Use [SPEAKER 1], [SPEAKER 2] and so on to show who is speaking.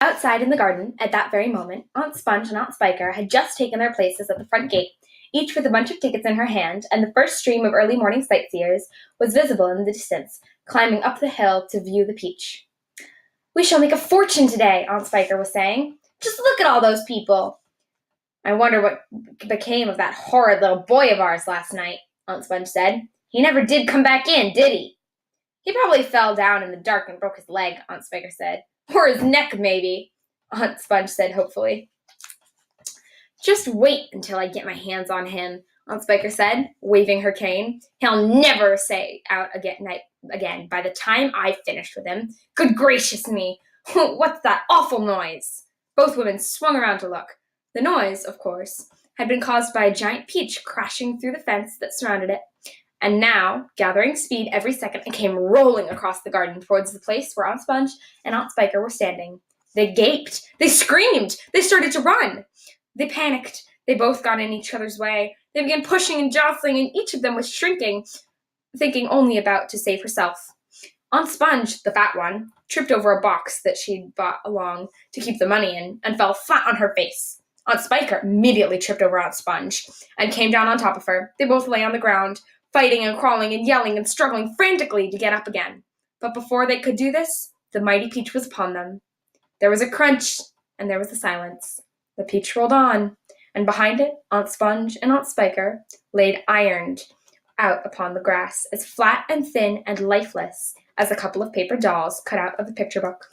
[SPEAKER 1] Outside in the garden, at that very moment, Aunt Sponge and Aunt Spiker had just taken their places at the front gate, each with a bunch of tickets in her hand, and the first stream of early morning sightseers was visible in the distance, climbing up the hill to view the peach. "We shall make a fortune today," Aunt Spiker was saying. "Just look at all those people." "I wonder what became of that horrid little boy of ours last night," Aunt Sponge said. "He never did come back in, did he?" "He probably fell down in the dark and broke his leg," Aunt Spiker said. "Or his neck, maybe," Aunt Sponge said hopefully. "Just wait until I get my hands on him," Aunt Spiker said, waving her cane. "He'll never say out again by the time I've finished with him. Good gracious me! What's that awful noise?" Both women swung around to look. The noise, of course, had been caused by a giant peach crashing through the fence that surrounded it, and now, gathering speed every second, it came rolling across the garden towards the place where Aunt Sponge and Aunt Spiker were standing. They gaped. They screamed. They started to run. They panicked. They both got in each other's way. They began pushing and jostling, and each of them was shrinking, thinking only about to save herself. Aunt Sponge, the fat one, tripped over a box that she'd brought along to keep the money in and fell flat on her face. Aunt Spiker immediately tripped over Aunt Sponge and came down on top of her. They both lay on the ground, fighting and crawling and yelling and struggling frantically to get up again. But before they could do this, the mighty peach was upon them. There was a crunch, and there was a silence. The peach rolled on, and behind it, Aunt Sponge and Aunt Spiker laid ironed out upon the grass, as flat and thin and lifeless as a couple of paper dolls cut out of the picture book.